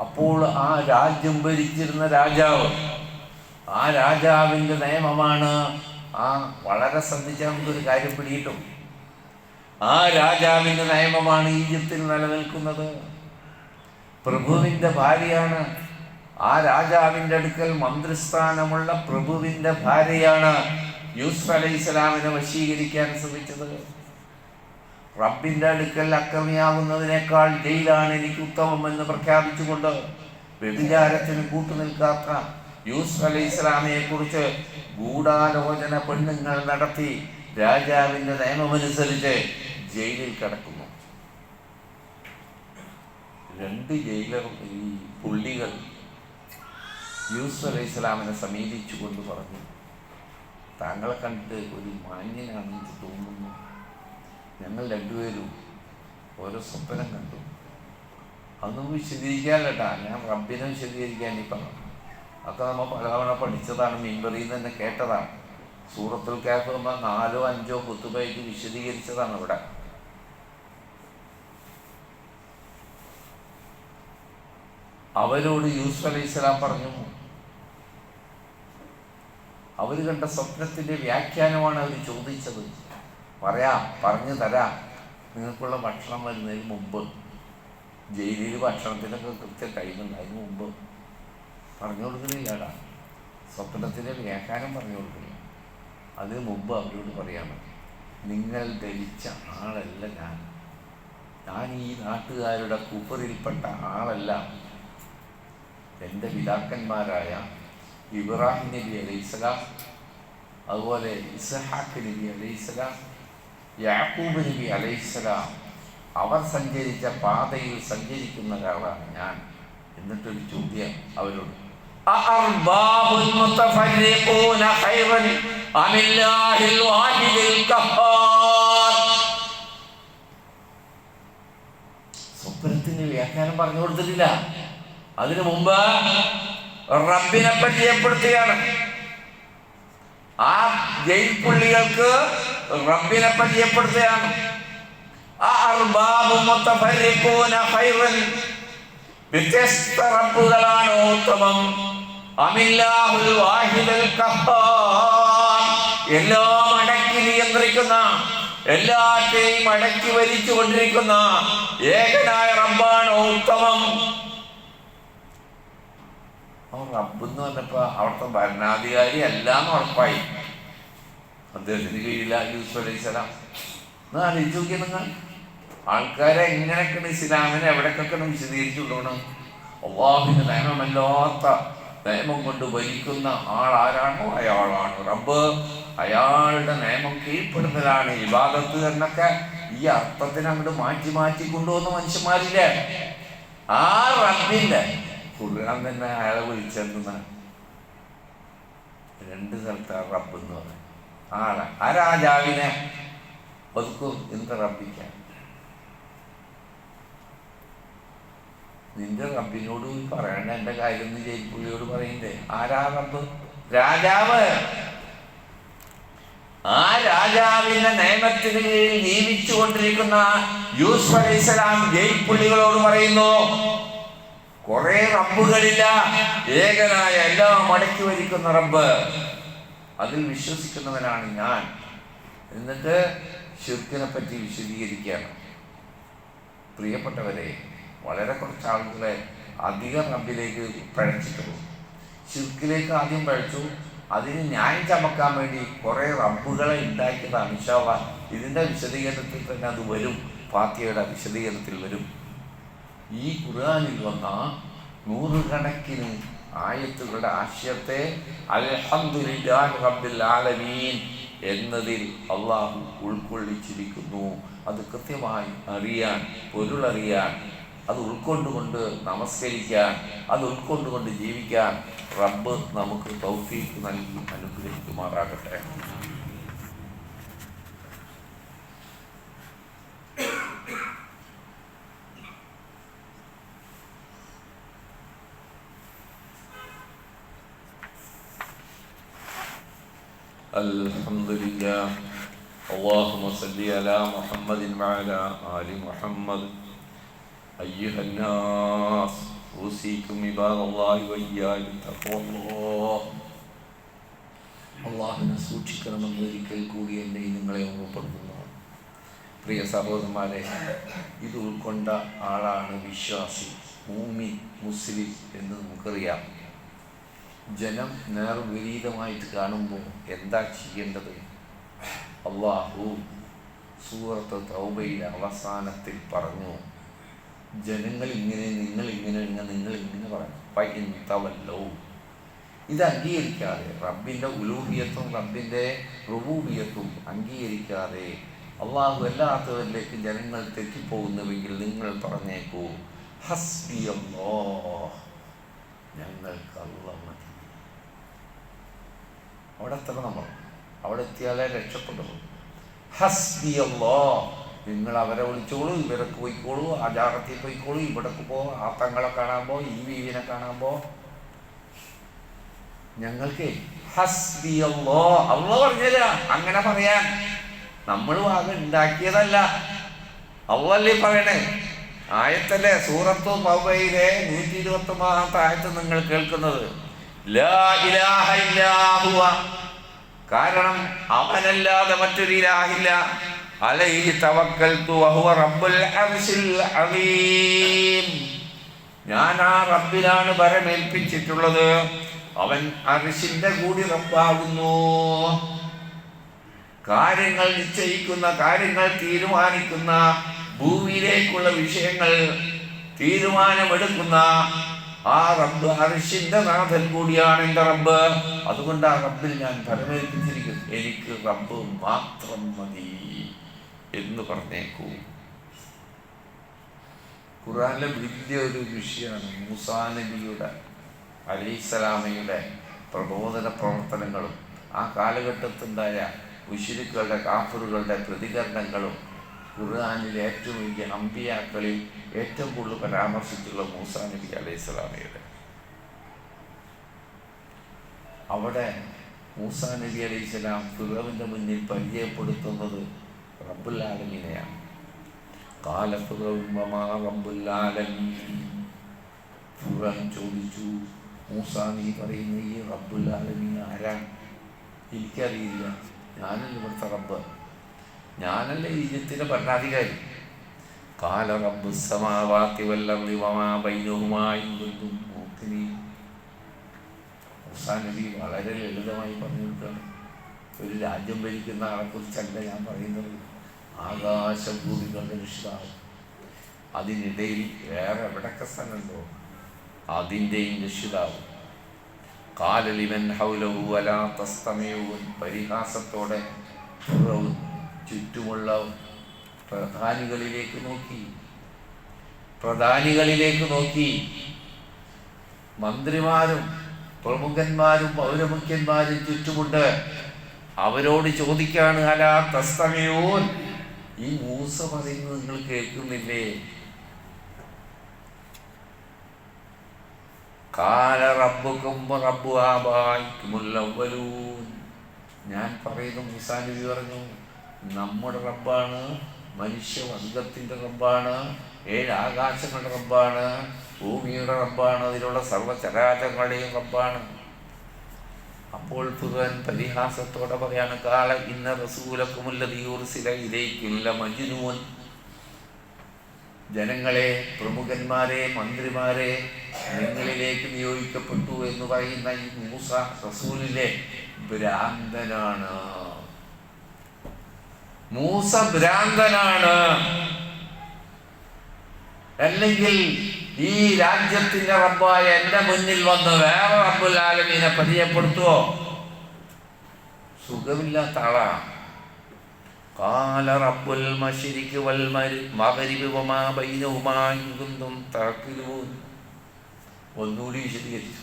അപ്പോൾ ആ രാജ്യം ഭരിച്ചിരുന്ന രാജാവ്, ആ രാജാവിൻ്റെ നിയമമാണ്, വളരെ ശ്രദ്ധിച്ചാൽ നമുക്കൊരു കാര്യം പിടിയിട്ടും, ആ രാജാവിൻ്റെ നിയമമാണ് ഈജിപ്തിൽ നിലനിൽക്കുന്നത്. പ്രഭുവിൻ്റെ ഭാര്യയാണ്. ആ രാജാവിൻ്റെ അടുക്കൽ മന്ത്രിസ്ഥാനമുള്ള പ്രഭുവിൻ്റെ ഭാര്യയാണ് യൂസുഫ് അലൈഹിസ്സലാമിനെ വശീകരിക്കാൻ ശ്രമിച്ചത്. റബ്ബിൻ്റെ അടുക്കൽ അക്രമിയാകുന്നതിനേക്കാൾ ജയിലാണ് എനിക്ക് ഉത്തമമെന്ന് പ്രഖ്യാപിച്ചുകൊണ്ട് വ്യഭിചാരത്തിന് കൂട്ടുനിൽക്കാത്ത യൂസുഫ് അലൈഹിസ്സലാമിനെ കുറിച്ച് ഗൂഢാലോചന പെണ്ണുങ്ങൾ നടത്തി രാജാവിൻ്റെ നിയമമനുസരിച്ച് ജയിലിൽ കിടക്കുന്നു. 2 ജയിലർ, ഈ പുള്ളികൾ യൂസുഫ് അലൈഹിസ്സലാമിനെ സമീപിച്ചുകൊണ്ട് പറഞ്ഞു, താങ്കളെ കണ്ടിട്ട് ഒരു മാന്യനാണെന്ന് എനിക്ക് തോന്നുന്നു. ഞങ്ങൾ 2 പേരും ഓരോ സ്വപ്നം കണ്ടു. അതൊന്നും വിശദീകരിക്കാനല്ലട്ടാ, ഞാൻ റബ്ബിനെ വിശദീകരിക്കാൻ പറഞ്ഞു. ഒക്കെ നമ്മൾ പലതവണ പഠിച്ചതാണ്, മിമ്പറിൽ നിന്ന് തന്നെ കേട്ടതാണ്. സൂറത്തുൽ കഹ്ഫ് 4 or 5 ഖുതുബയായിട്ട് വിശദീകരിച്ചതാണ് ഇവിടെ. അവരോട് യൂസുഫ് അലൈഹിസ്സലാം പറഞ്ഞു, അവർ കണ്ട സ്വപ്നത്തിൻ്റെ വ്യാഖ്യാനമാണ് അവർ ചോദിച്ചത്. പറഞ്ഞു തരാം, നിങ്ങൾക്കുള്ള ഭക്ഷണം വരുന്നതിന് മുമ്പ്. ജയിലിൽ ഭക്ഷണത്തിനൊക്കെ കൃത്യ ടൈമുണ്ട്, അതിന് മുമ്പ് പറഞ്ഞു കൊടുക്കുന്നില്ലടാ. സ്വപ്നത്തിൻ്റെ വ്യാഖ്യാനം പറഞ്ഞു കൊടുക്കില്ല, അതിന് മുമ്പ് അവരോട് പറയാണ്, നിങ്ങൾ ധരിച്ച ആളല്ല ഞാൻ ഈ നാട്ടുകാരുടെ കുഫറിൽപ്പെട്ട ആളല്ല. എൻ്റെ പിതാക്കന്മാരായ ഇബ്രാഹിം നബി അലൈഹിസ്സലാം, അതുപോലെ ഇസ്ഹാഖ് നബി അലൈഹിസ്സലാം, യാക്കൂബ് നബി അലൈഹിസ്സലാം, അവർ സഞ്ചരിച്ച പാതയിൽ സഞ്ചരിക്കുന്ന ഒരാളാണ് ഞാൻ. എന്നിട്ടൊരു ചോദ്യം അവരോട്, അഅർബാബുൽ മുതഫരിഖൂന ഖൈറൻ അമില്ലാഹിൽ വാഹിദിൽ ഖഹാർ. സ്വപ്നത്തിന് വ്യാഖ്യാനം പറഞ്ഞു കൊടുത്തിട്ടില്ല. അതിനു മുമ്പ് റബ്ബിനെ പരിചയപ്പെടുത്തുകയാണ്. ആ ജയിൽ പുള്ളികൾക്ക് റബ്ബിനെ പരിചയപ്പെടുത്തുകയാണ്. വ്യത്യസ്ത റബ്ബുകളാണ് ഉത്തമം. അമില്ലാഹുൽ വാഹിദുൽ ഖഹാർ, എല്ലാം അടക്കി നിയന്ത്രിക്കുന്ന, എല്ലാത്തെയും അടക്കി വലിച്ചു കൊണ്ടിരിക്കുന്ന ഏകനായ റബ്ബാണ് ഉത്തമം. റബ്ബ് എന്ന് പറഞ്ഞപ്പോ അവിടുത്തെ ഭരണാധികാരി എല്ലാം ഉറപ്പായി. അദ്ദേഹത്തിന് കീഴില യൂസുഫ് അലൈഹിസ്സലാം. ഒന്ന് ആലോചിച്ച് നോക്കിയാൽ നിങ്ങൾ ആൾക്കാരെ എങ്ങനെയൊക്കെയാണ് ഇസ്ലാമിനെ എവിടേക്കൊക്കെയാണ് വിശദീകരിച്ചുകൊണ്ടോണം. അള്ളാഹുവിന്റെ നിയമമല്ലാത്ത നിയമം കൊണ്ട് ഭരിക്കുന്ന ആളാരാണോ അയാളാണ് റബ്ബ്. അയാളുടെ നിയമം കീഴ്പ്പെടുത്തലാണ് ഇബാദത്ത് എന്നൊക്കെ ഈ അർത്ഥത്തിന് അങ്ങോട്ട് മാറ്റി മാറ്റി കൊണ്ടുവന്ന മനുഷ്യന്മാരില്ലേ. ആ റബ്ബിന്റെ ഖുർആൻ തന്നെ അയാളെ വിളിച്ചെന്ന രണ്ട് സ്ഥലത്താണ് റബ്ബ് എന്ന് പറയുന്നത്. ആളെ ആ രാജാവിനെ ഒതുക്കും എന്ത് റബ്ബിക്കാൻ. നിന്റെ റബ്ബിനോട് പറയണ്ട എന്റെ കാര്യം എന്ന് ജയിപ്പുള്ളിയോട് പറയണ്ടേ. ആരാ റബ്ബ്? രാജാവ്. ആ രാജാവിന്റെ നിയമത്തിന് കീഴിൽ ജീവിച്ചു കൊണ്ടിരിക്കുന്ന യൂസുഫ് അലൈഹിസ്സലാം ജയിപ്പുള്ളികളോട് പറയുന്നു, കുറെ റബ്ബുകളില്ല, ഏകനായ എല്ലാം മടക്കി വരിക്കുന്ന റബ്ബ്, അതിൽ വിശ്വസിക്കുന്നവനാണ് ഞാൻ. എന്നിട്ട് ശിർക്കിനെ പറ്റി വിശദീകരിക്കുകയാണ്. പ്രിയപ്പെട്ടവരെ, വളരെ കുറച്ച് ആളുകളെ അധികം റബ്ബിലേക്ക് പഴച്ചിട്ടുള്ളൂ. ശിർക്കിലേക്ക് ആദ്യം പഴച്ചു. അതിന് ന്യായം ചമക്കാൻ വേണ്ടി കുറെ റബ്ബുകളെ ഉണ്ടാക്കിയതാണ്. ഇൻഷാ അല്ലാഹ് ഇതിന്റെ വിശദീകരണത്തിൽ തന്നെ അത് വരും. ഫാത്തിഹയുടെ വിശദീകരണത്തിൽ വരും. ഈ ഖുർആനിൽ വന്ന നൂറുകണക്കിന് ആയത്തുകളുടെ ആശയത്തെ അൽഹംദുലില്ലാഹി റബ്ബിൽ ആലമീൻ എന്നതിൽ അള്ളാഹു ഉൾക്കൊള്ളിച്ചിരിക്കുന്നു. അത് കൃത്യമായി അറിയാൻ, പൊരുളറിയാൻ, അത് ഉൾക്കൊണ്ടുകൊണ്ട് നമസ്കരിക്കാൻ, അത് ഉൾക്കൊണ്ടുകൊണ്ട് ജീവിക്കാൻ റബ്ബ് നമുക്ക് തൗഫീഖ് നൽകി അനുഗ്രഹിക്കുമാറാകട്ടെ. അൽഹംദുലില്ലാഹ്. അല്ലാഹുമ്മ സല്ലി അലാ മുഹമ്മദിൻ വഅലാ ആലി മുഹമ്മദ്. അയ്യുഹന്നാസ് ഊസീകും ഇബാദല്ലാഹി വഇയ്യായ തഖ്വല്ലാഹ്. അല്ലാഹുവിനെ സൂക്ഷിക്കണമെന്ന് ഒരിക്കൽ കൂടി എന്നെ നിങ്ങളെ ഓർമ്മപ്പെടുത്തുന്നു. പ്രിയ സഹോദരന്മാരെ, ഇത് ഉൾക്കൊണ്ട ആളാണ് വിശ്വാസി, മുഅ്മിൻ, മുസ്ലിം എന്ന് നമുക്കറിയാം. ജനം നേർവിപരീതമായിട്ട് കാണുമ്പോൾ എന്താ ചെയ്യേണ്ടത്? അല്ലാഹു സൂറത്ത് തൗബയിലെ അവസാനത്തിൽ പറഞ്ഞു, ജനങ്ങൾ ഇങ്ങനെ, നിങ്ങളിങ്ങനെ പറഞ്ഞു. ഇത് അംഗീകരിക്കാതെ, റബ്ബിൻ്റെ ഉലൂഹിയത്തും റബ്ബിൻ്റെ റുബൂബിയത്തും അംഗീകരിക്കാതെ അള്ളാഹു എല്ലാത്തവരിലേക്ക് ജനങ്ങൾ തെറ്റിപ്പോകുന്നുവെങ്കിൽ നിങ്ങൾ പറഞ്ഞേക്കൂ, ഹസ്ബി അല്ലാഹ്, ഞങ്ങൾക്ക് അല്ലാഹ് മതി. അവിടെ എത്തണം നമ്മൾ. അവിടെ എത്തിയാലേ രക്ഷപ്പെടുള്ളൂ. ഹസ്ബി അല്ലാഹ്, നിങ്ങൾ അവരെ വിളിച്ചോളൂ, ഇവരൊക്കെ പോയിക്കോളൂ, ആ ജാഗത്തിൽ പോയിക്കോളൂ, ഇവിടേക്ക് പോ, ആ തങ്ങളെ കാണാൻ പോ, ഈ ബീവിനെ കാണാൻ പോ. ഞങ്ങൾക്ക് ഹസ്ബി അല്ലാഹ്, അല്ലാഹ് പറഞ്ഞില്ല അങ്ങനെ പറയാൻ. നമ്മൾ ആകെ ഉണ്ടാക്കിയതല്ല, അല്ലാഹല്ലേ പറയണേ. ആയത്തല്ലേ, സൂറത്തു തൗബയിലെ 129 ആയത്ത് നിങ്ങൾ കേൾക്കുന്നത്. ലാ ഇലാഹ ഇല്ലാ ഹുവ, കാരണം അവനല്ലാതെ മറ്റൊരു ഇലാഹില്ല. അലൈഹി തവക്കൽതു വഹുവ റബ്ബുൽ അർശിൽ അസീം, ഞാൻ ആ റബ്ബിലാണ് ഭരമേൽപ്പിച്ചിട്ടുള്ളത്, അവൻ അർശിന്റെ കൂടി റബ്ബാകുന്നു. കാര്യങ്ങൾ നിശ്ചയിക്കുന്ന, കാര്യങ്ങൾ തീരുമാനിക്കുന്ന, ഭൂമിയിലേക്കുള്ള വിഷയങ്ങൾ തീരുമാനമെടുക്കുന്ന ആ റബ്ബ് അർശിന്റെ നാഥൻ കൂടിയാണ് എൻ്റെ റബ്ബ്. അതുകൊണ്ട് ആ റബ്ബിൽ ഞാൻ ഭരമേൽപ്പിച്ചിരിക്കുന്നു, എനിക്ക് റബ്ബ് മാത്രം മതി എന്ന് പറഞ്ഞേക്കൂ. ഖുർആനിലെ വലിയ ഒരു വിഷയമാണ് മൂസാ നബിയുടെ അലൈഹിസ്സലാമയുടെ പ്രബോധന പ്രവർത്തനങ്ങളും ആ കാലഘട്ടത്തിലുണ്ടായ മുശ്രിക്കുകളുടെ കാഫിറുകളുടെ പ്രതികരണങ്ങളും ഖുർആനിലെ ഏറ്റവും വലിയ അമ്പിയാക്കളിൽ ഏറ്റവും കൂടുതൽ പരാമർശിച്ചുള്ള മൂസാ നബി അലൈഹിസ്സലാമയുടെ. അവിടെ മൂസാ നബി അലൈഹിസ്സലാം ഫിറൗന്റെ മുന്നിൽ പരിചയപ്പെടുത്തുന്നത് റബ്ബുൽ ആലമീനെയാണ്. ഖാല ഫിറൗൻ വമാ റബ്ബുൽ ആലമീൻ. ഫിറൗൻ ചോദിച്ചു, മൂസാ നീ പറയുന്ന ഈ റബ്ബുൽ ആലമീൻ ആരാണ്? എനിക്കറിയില്ല, ഞാനല്ല ഇവിടുത്തെ റബ്ബ്, ഞാനല്ല ഈജിപ്തിന്റെ ഭരണാധികാരി. ഖാല റബ്ബുസ് സമാവാതി വൽ അർളി വമാ ബൈനഹുമാ ഇൻ കുൻതും മൂഖിനീൻ. മൂസാ നബി വളരെ ലളിതമായി പറഞ്ഞു കൊടുക്കുകയാണ്, ഒരു രാജ്യം ഭരിക്കുന്ന ആളെക്കുറിച്ചല്ല ഞാൻ പറയുന്നത്, ആകാശഭൂമികളുടെ രക്ഷിതാവ്, അതിനിടയിൽ വേറെ എവിടൊക്കെ സ്ഥലമുണ്ടോ അതിൻ്റെയും രക്ഷിതാവ്. ഖാല ലിമൻ ഹൗലഹു വലാ തസ്തമിഊൻ. പരിഹാസത്തോടെ ചുറ്റുമുള്ള പ്രധാനികളിലേക്ക് നോക്കി, മന്ത്രിമാരും പ്രമുഖന്മാരും പൗരമുഖ്യന്മാരും ചുറ്റുമുണ്ട്. അവരോട് ചോദിക്കാണ്, അലാ തസ്തമിഊൻ, ഈ മൂസ പറയുന്നത് നിങ്ങൾ കേൾക്കുന്നില്ലേ? ഖാല റബ്ബുക്കും റബ്ബു ആബായിക്കുമുൽ അവ്വലൂൻ. ഞാൻ പറയുന്നു, മൂസാ നബി പറഞ്ഞു, നമ്മുടെ റബ്ബാണ്, മനുഷ്യവർഗത്തിൻ്റെ റബ്ബാണ്, 7 ആകാശങ്ങളുടെ റബ്ബാണ്, ഭൂമിയുടെ റബ്ബാണ്, അതിലുള്ള സർവ്വചരാചരങ്ങളുടെയും റബ്ബാണ്. അപ്പോൾ ഫിർഔൻ പരിഹാസത്തോടെ പറയാണ്, ഖാല ഇന്ന റസൂലക്കുമുല്ലദീ ഉർസില ഇലൈക്കും ലമജ്നൂൻ. ജനങ്ങളെ, പ്രമുഖന്മാരെ, മന്ത്രിമാരെ നിങ്ങളിലേക്ക് നിയോഗിക്കപ്പെട്ടു എന്ന് പറയുന്ന ഈ മൂസ റസൂലിലെ ഭ്രാന്തനാണ്. മൂസ ഭ്രാന്തനാണ്. അല്ലെങ്കിൽ ഈ രാജ്യത്തിന്റെ റബ്ബായ എന്റെ മുന്നിൽ വന്ന് വേറെ റബ്ബുൽ ആലമീനെ പരിചയപ്പെടുത്തുവോ? സുഖമില്ലാത്ത ആളാ. ഖാല റബ്ബുൽ മശ്രിഖി വൽ മഗ്രിബി വമാ ബൈനഹുമാ ഇൻ കുൻതും തഅഖിലൂൻ. ഒന്നുകൂടി വിശദീകരിച്ചു.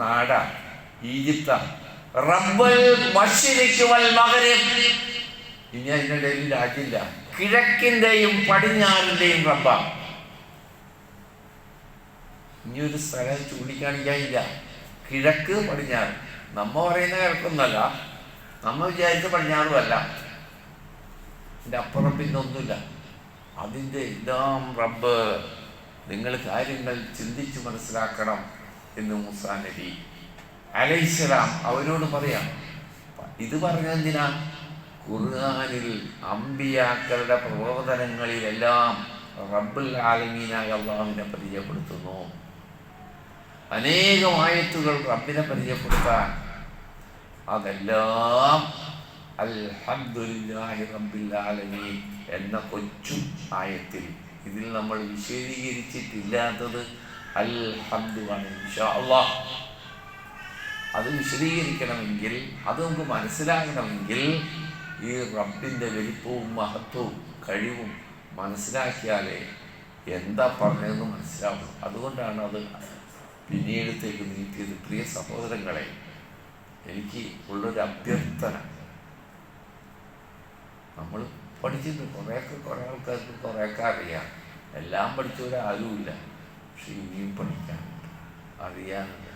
നാടാ ഈജിപ്താ. റബ്ബുൽ മശ്രിഖി വൽ മഗ്രിബ്. ഇനി അതിനിടയിൽ രാജ്യമില്ല. കിഴക്കിന്റെയും പടിഞ്ഞാറിന്റെയും റബ്ബാ. ഇനി ഒരു സ്ഥലം ചൂണ്ടിക്കാണിക്കാനില്ല. കിഴക്ക് പടിഞ്ഞാറ്. നമ്മ പറയുന്ന കിഴക്കൊന്നുമല്ല, നമ്മ വിചാരിച്ച പടിഞ്ഞാറുമല്ല, ഇതിൻ്റെ അപ്പുറം പിന്നെ ഒന്നുമില്ല. അതിൻ്റെ എല്ലാം റബ്ബ്. നിങ്ങൾ കാര്യങ്ങൾ ചിന്തിച്ച് മനസ്സിലാക്കണം എന്ന് മൂസാ നബി അലൈഹിസ്സലാം അവരോട് പറയാം. ഇത് പറഞ്ഞെന്തിനാ? ഖുർആനിൽ അമ്പിയാക്കളുടെ പ്രബോധനങ്ങളിലെല്ലാം റബ്ബുൽ ആലമീനായ അല്ലാഹുവിനെ പരിചയപ്പെടുത്തുന്നു. അനേകം ആയത്തുകൾ റബ്ബിനെ പരിചയപ്പെടുത്താൻ. അതെല്ലാം അൽഹംദുലില്ലാഹി റബ്ബിൽ ആലമീൻ എന്ന കൊച്ചു ആയത്തിൽ. ഇതിൽ നമ്മൾ വിശദീകരിച്ചിട്ടില്ലാത്തത് അൽഹംദു ആണ്. ഇൻഷാ അല്ലാഹ് അത് വിശദീകരിക്കണമെങ്കിൽ, അത് നമുക്ക് മനസ്സിലാകണമെങ്കിൽ ഈ റബ്ബിൻ്റെ വലിപ്പവും മഹത്വവും കഴിവും മനസ്സിലാക്കിയാലേ എന്താ പറഞ്ഞതെന്ന് മനസ്സിലാവും. അതുകൊണ്ടാണ് അത് പിന്നീടത്തേക്ക് നീട്ടിയത്. പ്രിയ സഹോദരങ്ങളെ, എനിക്ക് ഉള്ളൊരു അഭ്യർത്ഥന, നമ്മൾ പഠിച്ചിട്ടുണ്ട്, കുറേ ആൾക്കാർക്ക് കുറേയൊക്കെ അറിയാം, എല്ലാം പഠിച്ചവരാരുമില്ല. പക്ഷെ ഇനിയും പഠിക്കാനുണ്ട്, അറിയാനുണ്ട്.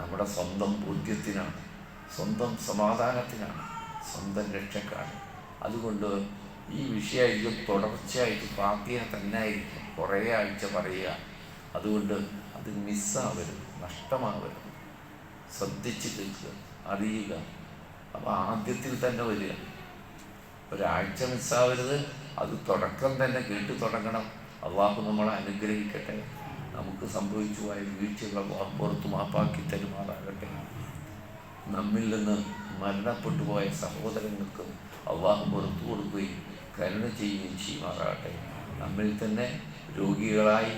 നമ്മുടെ സ്വന്തം ബോധ്യത്തിനാണ്, സ്വന്തം സമാധാനത്തിനാണ്, സ്വന്തം രക്ഷക്കാണ്. അതുകൊണ്ട് ഈ വിഷയമായിരിക്കും തുടർച്ചയായിട്ട് ഫാത്തിഹ തന്നെ ആയിരിക്കും കുറേ ആഴ്ച പറയുക. അതുകൊണ്ട് അത് മിസ്സാവരുത്, നഷ്ടമാവരുത്. ശ്രദ്ധിച്ച് കേൾക്കുക, അറിയുക. അപ്പോൾ ആദ്യത്തിൽ തന്നെ വരിക, ഒരാഴ്ച മിസ്സാവരുത്. അത് തുടക്കം തന്നെ കേട്ട് തുടങ്ങണം. അള്ളാഹു നമ്മളെ അനുഗ്രഹിക്കട്ടെ. നമുക്ക് സംഭവിച്ചു പോയ വീഴ്ചകൾ അള്ളാഹു പുറത്ത് മാപ്പാക്കി തരുമാറാകട്ടെ. നമ്മിൽ നിന്ന് മരണപ്പെട്ടു പോയ സഹോദരങ്ങൾക്കും അള്ളാഹു പുറത്തു കൊടുക്കുകയും കരുണ ചെയ്യുകയും ചെയ്യുമാറാകട്ടെ. നമ്മിൽ തന്നെ രോഗികളായി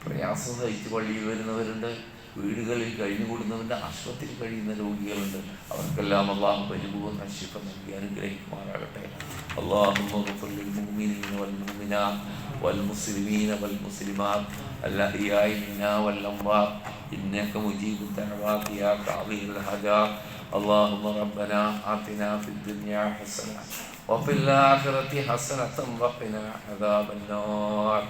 പ്രയാസം സഹിച്ച് പള്ളിയിൽ വരുന്നവരുണ്ട്, വീടുകളിൽ കഴിഞ്ഞുകൂടുന്നവരുണ്ട്, ആശുപത്രിയിൽ കഴിയുന്ന രോഗികളുണ്ട്. അവർക്കെല്ലാം അള്ളാഹു പരിപൂർണ്ണ ശിഫ നൽകി അനുഗ്രഹിക്കുമാറാകട്ടെ. اللهم اغفر للمؤمنين والمؤمنات والمسلمين والمسلمات الأحياء منا والأموات إنك مجيب الدعوات يا قاضي الحاجات. اللهم ربنا آتنا في الدنيا حسنة وفي الآخرة حسنة وقنا عذاب النار.